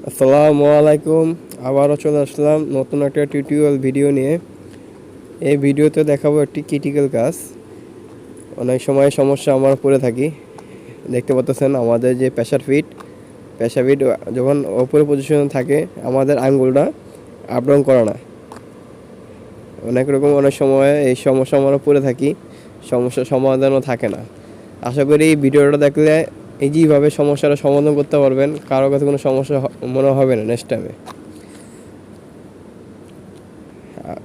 আসসালামু আলাইকুম। আবারও চলে আসলাম নতুন একটা টিউটোরিয়াল ভিডিও নিয়ে। এই ভিডিওতে দেখাবো একটি ক্রিটিক্যাল কাজ। অনেক সময় সমস্যা আমরা পড়ে থাকি। দেখতে পাচ্ছেন আমাদের যে প্রেসার ফিট যখন উপরে পজিশনে থাকে আমাদের আঙ্গুলটা আপ ডাউন করে না। অনেক সময় এই সমস্যা আমরা পড়ে থাকি, সমস্যার সমাধানও থাকে না। আশা করি এই ভিডিওটা দেখলে এইভাবে সমস্যাটা সমাধান করতে পারবেন, কারো কাছে কোনো সমস্যা মনে হবে না নেক্সট টাইমে।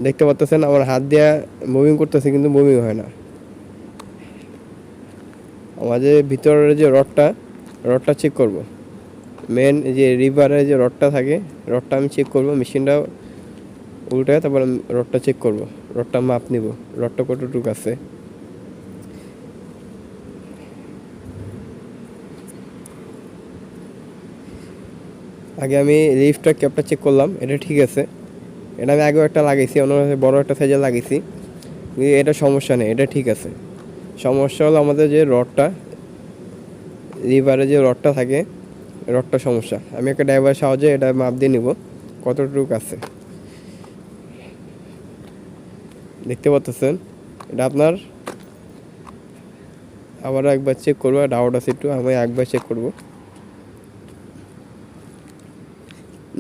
দেখতে পাচ্ছেন আমার হাত দিয়ে মুভিং করতেছে কিন্তু মুভিং হয় না। আমাদের ভিতরের যে রডটা চেক করব। মেন যে রিভারে যে রডটা থাকে, রডটা আমি চেক করব। মেশিনটা উল্টায় তারপর রডটা চেক করব, রডটা মাপ নিব, রডটা কতটুকু আছে। আগে আমি লিফটটা ক্যাপটা চেক করলাম, এটা ঠিক আছে। এটা আমি আগেও একটা লাগাইছি, অন্য বড় একটা সাইজে লাগাইছি, কিন্তু এটা সমস্যা নেই, এটা ঠিক আছে। সমস্যা হলো আমাদের যে রডটা, লিভারে যে রডটা থাকে, রডটা সমস্যা। আমি একটা ড্রাইভারের সাহায্যে এটা মাপ দিয়ে নিব কতটুকু আছে। দেখতে পাচ্ছেন এটা আপনার আবারও একবার চেক করবো, ডাউট আছে একটু, আমি একবার চেক করব।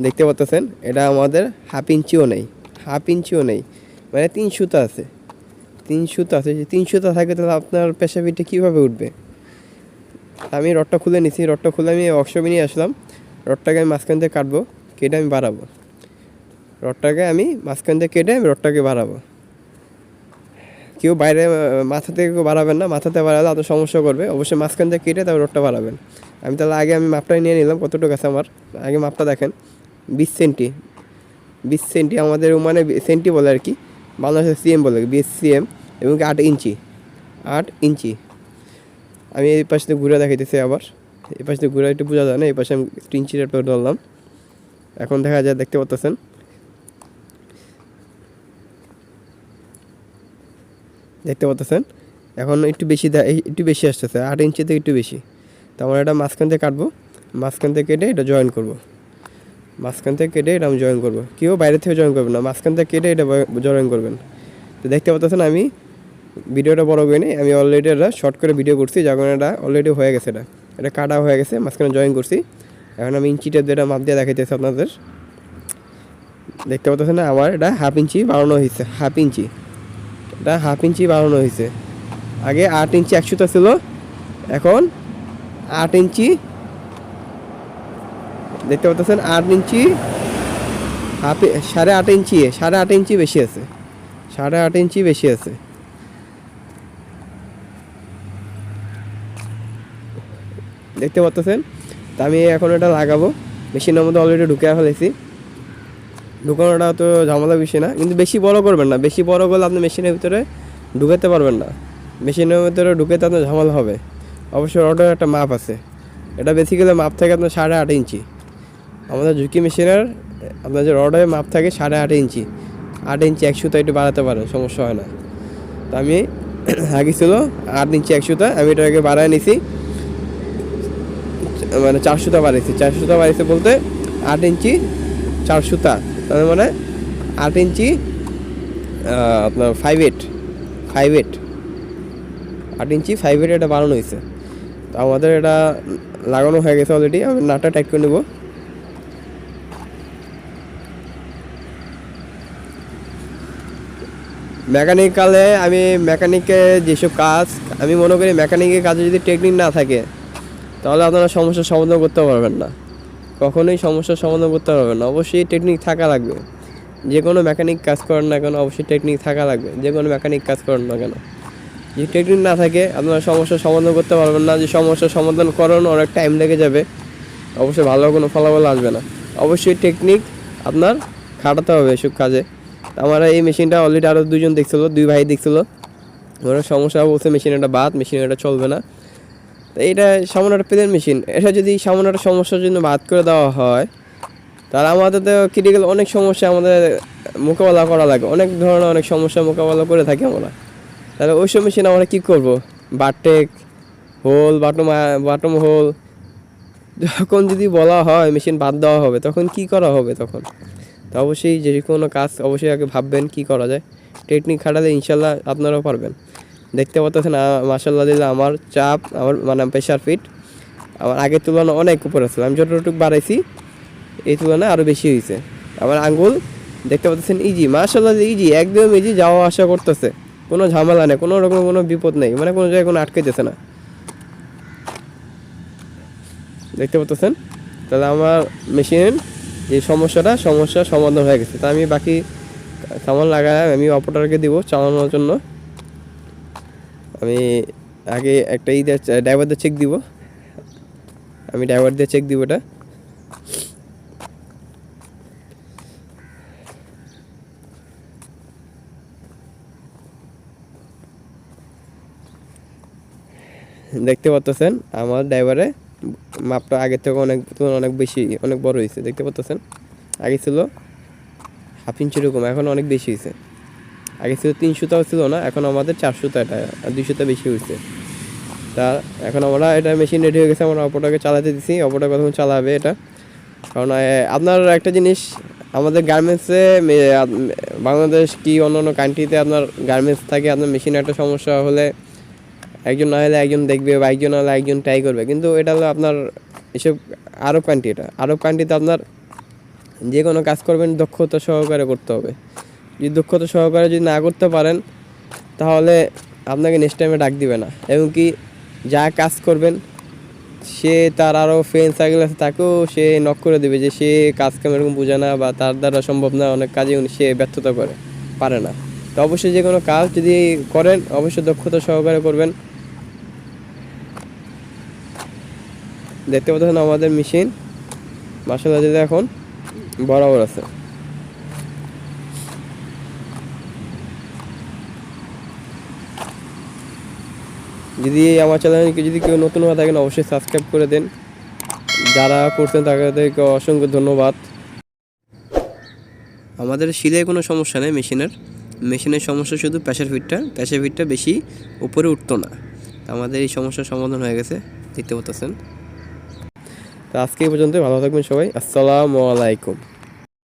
দেখতে পাচ্ছেন এটা আমাদের হাফ ইঞ্চিও নেই, মানে 3 সুতা আছে। যে 3 সুতা থাকে তাহলে আপনার পেশা ফিটে কীভাবে উঠবে। আমি রডটা খুলে নিছি, রডটা খুলে আমি ওয়ার্কশপে নিয়ে আসলাম। রডটাকে আমি মাঝখান থেকে কাটবো, কেটে আমি বাড়াবো। রডটাকে বাড়াবো। কেউ বাইরে মাথা থেকে কেউ বাড়াবেন না, মাথাতে বাড়ালে আপনার সমস্যা করবে। অবশ্যই মাঝখান থেকে কেটে তারপর রডটা বাড়াবেন। আমি মাপটা নিয়ে নিলাম কতটুকু আছে আমার। আগে মাপটা দেখেন, 20 সেন্টি আমাদের মানে সেন্টি বলে আর কি, বাংলাদেশের সিএম বলে, 20 সিএম এবং 8 ইঞ্চি। আমি এই পাশে ঘুরে দেখাইতেছি, আবার এই পাশে ঘুরে একটু বোঝা যায় না, এই পাশে আমি 3 ইঞ্চির একটা ধরলাম। এখন দেখা যায়, দেখতে পাচ্ছেন এখন একটু বেশি আসতেছে, 8 ইঞ্চি থেকে একটু বেশি। তো আমরা এটা মাঝখান থেকে কাটবো, মাঝখান থেকে কেটে এটা জয়েন করবো। এটা আমি জয়েন করবো। কেউ বাইরে থেকে জয়েন করবেন না, মাঝখান থেকে কেটে এটা জয়েন করবেন। তো দেখতে পাচ্ছেন আমি ভিডিওটা বড় করে নিই, আমি অলরেডি এটা শর্ট করে ভিডিও করছি, যখন এটা অলরেডি হয়ে গেছে, এটা কাটা হয়ে গেছে, মাঝখানে জয়েন করছি। এখন আমি ইঞ্চিটা যেটা মাপ দিয়ে দেখাইতেছি আপনাদের। দেখতে পাচ্ছেন না, আমার এটা হাফ ইঞ্চি বাড়ানো হয়েছে। আগে 8 ইঞ্চি 1 সুতা ছিল, এখন 8 ইঞ্চি। দেখতে পাচ্ছেন 8 ইঞ্চি, সাড়ে আট ইঞ্চি বেশি আছে, দেখতে পাচ্ছেন। তা আমি এখন এটা লাগাবো। মেশিনের মধ্যে অলরেডি ঢুকে ফেলেছি। ঢুকানোটা তো ঝামেলা বেশি না, কিন্তু বেশি বড় করবেন না। বেশি বড় করলে আপনি মেশিনের ভিতরে ঢুকাতে পারবেন না, মেশিনের ভিতরে ঢুকাতে আপনার ঝামেলা হবে। অবশ্যই রডের একটা মাপ আছে, এটা বেসিক্যালি মাপ থাকে আপনার 8.5 ইঞ্চি। আমাদের ঝুঁকি মেশিনের আপনার যে রডের মাপ থাকে 8.5 ইঞ্চি। 8 ইঞ্চি 1 সুতা একটু বাড়াতে পারেন, সমস্যা হয় না। তো আমি আগে ছিল 8 ইঞ্চি 1 সুতা, আমি এটাকে বাড়ায় নিছি, মানে 4 সুতা বাড়াইছি বলতে 8 ইঞ্চি 4 সুতা, তার মানে 8 ইঞ্চি আপনার 5.8 8 ইঞ্চি 5.8 এটা বাড়ানো হয়েছে। তো আমাদের এটা লাগানো হয়ে গেছে অলরেডি। আমি নাটটা টাইট করে নেব। আমি মেকানিকের যেসব কাজ, আমি মনে করি মেকানিকের কাজে যদি টেকনিক না থাকে তাহলে আপনারা সমস্যার সমাধান করতে পারবেন না, কখনোই সমস্যার সমাধান করতে পারবেন না। অবশ্যই টেকনিক থাকা লাগবে। যে কোনো মেকানিক কাজ করেন না কেন, অবশ্যই টেকনিক থাকা লাগবে। যে টেকনিক না থাকে আপনারা সমস্যার সমাধান করতে পারবেন না। যে সমস্যার সমাধান করানো অনেক টাইম লেগে যাবে, অবশ্যই ভালো কোনো ফলাফল আসবে না। অবশ্যই টেকনিক আপনার খাটাতে হবে এসব কাজে। আমার এই মেশিনটা অলরেডি আরও 2 ভাই দেখছিল, ওরা সমস্যা বলছে মেশিনটা মেশিন এটা চলবে না। তো এটা সামান্য একটা প্লেন মেশিন, এটা যদি সামান্য একটা সমস্যার জন্য বাদ করে দেওয়া হয় তাহলে আমাদের তো ক্রিটিক্যাল অনেক সমস্যা আমাদের মোকাবেলা করা লাগে, অনেক সমস্যা মোকাবেলা করে থাকি আমরা। তাহলে ওইসব মেশিন আমরা কী করবো? বাটেক হোল, বাটম হোল, যখন যদি বলা হয় মেশিন বাদ দেওয়া হবে তখন কি করা হবে তখন? তো অবশ্যই যে কোনো কাজ অবশ্যই আগে ভাববেন কী করা যায়। টেকনিক খাটালে ইনশাল্লাহ আপনারাও পারবেন। দেখতে পাচ্ছেন মাশাআল্লাহ দিল্লাহ আমার চাপ আমার মানে প্রেশার ফিট আমার আগের তুলনায় অনেক উপরে ছিল। আমি যতটুকু বাড়াইছি এই তুলনায় আরও বেশি হয়েছে। আমার আঙ্গুল দেখতে পাচ্ছেন ইজি, মাশাআল্লাহ ইজি, একদম ইজি, যাওয়া আসা করতেছে, কোনো ঝামেলা নেই, কোনো রকম কোনো বিপদ নেই, মানে কোনো জায়গায় কোনো আটকাইতেছে না। দেখতে পাচ্ছেন তাহলে আমার মেশিন যে সমস্যার সমাধান হয়ে গেছে। তা আমি বাকি সামান লাগাই আমি অপারেটরকে দিব চালানোর জন্য। আমি আগে একটা ড্রাইভার দিয়ে চেক দিব, আমি ড্রাইভার দিয়ে চেক দিব এটা। দেখতে পাচ্ছেন আমার ড্রাইভারে মাপটা আগের থেকে অনেক বেশি অনেক বড় হয়েছে। দেখতে পাচ্ছেন আগে ছিল 1/2 ইঞ্চি এরকম, এখন অনেক বেশি হয়েছে। আগে ছিল 300টাও ছিল না, এখন আমাদের 400টা, এটা আর 200টা বেশি হয়েছে। তা এখন আমরা এটা মেশিন রেডি হয়ে গেছে, আমরা অপরটাকে চালাতে দিছি। অপরটা কতক্ষণ চালাবে এটা, কারণ আপনার একটা জিনিস আমাদের গার্মেন্টসে বাংলাদেশ কি অন্য কান্ট্রিতে আপনার গার্মেন্টস থাকে, আপনার মেশিনে একটা সমস্যা হলে একজন না হলে একজন দেখবে বা একজন না হলে একজন ট্রাই করবে। কিন্তু এটা হলো আপনার এসব আরব কান্ট্রি, এটা আরব কান্ট্রিতে আপনার যে কোনো কাজ করবেন দক্ষতা সহকারে করতে হবে। যদি দক্ষতা সহকারে যদি না করতে পারেন তাহলে আপনাকে নেক্সট টাইমে ডাক দিবে না। এবং কি যা কাজ করবেন সে তার আরও ফ্রেন্ড সার্কেল আছে তাকেও সে নক করে দেবে যে সে কাজ কাম এরকম বোঝে না বা তার দ্বারা সম্ভব না, অনেক কাজে সে ব্যর্থতা পারে না। তো অবশ্যই যে কোনো কাজ যদি করেন অবশ্যই দক্ষতা সহকারে করবেন। দেখতে পাচ্ছেন আমাদের মেশিন মাশাআল্লাহ দিলে এখন বরাবর আছে। যদি আমার চ্যানেলকে যদি কেউ নতুন হয়ে থাকেন অবশ্যই সাবস্ক্রাইব করে দেন, যারা করছেন তাদেরকে অসংখ্য ধন্যবাদ। আমাদের সিলাই কোনো সমস্যা নেই, মেশিনের সমস্যা শুধু প্রেশার ফিটটা বেশি উপরে উঠতো না। আমাদের এই সমস্যার সমাধান হয়ে গেছে, দেখতে পাচ্ছেন। তো আজকে এই পর্যন্ত, ভালো থাকবেন সবাই। আসসালামু আলাইকুম।